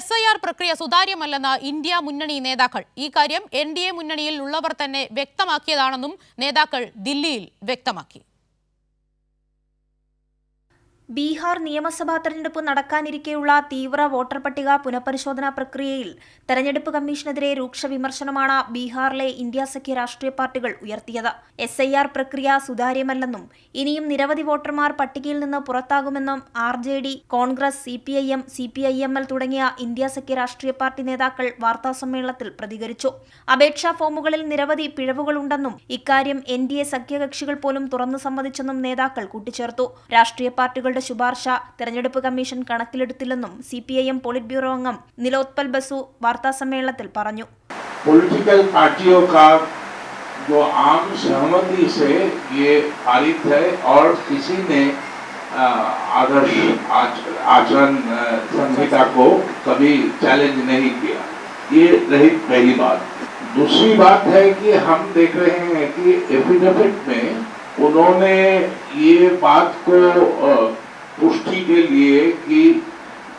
SIR പ്രക്രിയ സുതാര്യമല്ലെന്ന് India മുന്നണി നേതാക്കൾ. ഈ കാര്യം NDA മുന്നണിയിൽ ഉള്ളവർ തന്നെ വ്യക്തമാക്കിയതാണെന്നും നേതാക്കൾ ദില്ലിയിൽ വ്യക്തമാക്കി. ബീഹാർ നിയമസഭാ തെരഞ്ഞെടുപ്പ് നടക്കാനിരിക്കെയുള്ള തീവ്ര വോട്ടർ പട്ടിക പുനഃപരിശോധനാ പ്രക്രിയയിൽ തെരഞ്ഞെടുപ്പ് കമ്മീഷനെതിരെ രൂക്ഷ വിമർശനമാണ് ബീഹാറിലെ ഇന്ത്യ സഖ്യ രാഷ്ട്രീയ പാർട്ടികൾ ഉയർത്തിയത്. SIR പ്രക്രിയ സുതാര്യമല്ലെന്നും ഇനിയും നിരവധി വോട്ടർമാർ പട്ടികയിൽ നിന്ന് പുറത്താകുമെന്നും RJD, കോൺഗ്രസ്, CPIM, CPIML തുടങ്ങിയ ഇന്ത്യ സഖ്യ രാഷ്ട്രീയ പാർട്ടി നേതാക്കൾ വാർത്താസമ്മേളനത്തിൽ പ്രതികരിച്ചു. അപേക്ഷാ ഫോമുകളിൽ നിരവധി പിഴവുകളുണ്ടെന്നും ഇക്കാര്യം NDA സഖ്യകക്ഷികൾ പോലും തുറന്നു സമ്മതിച്ചെന്നും നേതാക്കൾ കൂട്ടിച്ചേർത്തു. രാഷ്ട്രീയ പാർട്ടികൾ ശുപാർശ തെരഞ്ഞെടുപ്പ് കമ്മീഷൻ കണക്കിലെടുത്തില്ലെന്നും CPIM പോളിറ്റ് ബ്യൂറോ അംഗം നിലോത്പൽ ബസു വാർത്താസമ്മേളനത്തിൽ പറഞ്ഞു. पॉलिटिकल पार्टियों का जो आम सहमति से ये पारित है और किसी ने आदर्श आचरण संहिता को कभी चैलेंज नहीं किया, ये रही पहली बात। दूसरी बात है कि हम देख रहे हैं कि एफिडेविट में उन्होंने ये बात को पुष्टि के लिए कि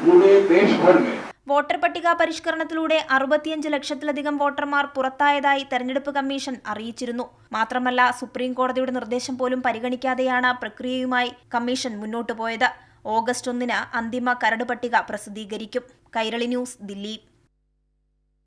पूरे देश भर में വോട്ടർ പട്ടിക പരിഷ്കരണത്തിലൂടെ 65 ലക്ഷത്തിലധികം വോട്ടർമാർ പുറത്തായതായി തെരഞ്ഞെടുപ്പ് കമ്മീഷൻ അറിയിച്ചിരുന്നു. മാത്രമല്ല, സുപ്രീം കോടതിയുടെ നിർദ്ദേശം പോലും പരിഗണിക്കാതെയാണ് പ്രക്രിയയുമായി കമ്മീഷൻ മുന്നോട്ടു പോയത്. ഓഗസ്റ്റ് 1 അന്തിമ കരട് പട്ടിക പ്രസിദ്ധീകരിക്കും. കൈരളി ന്യൂസ്, ദില്ലി.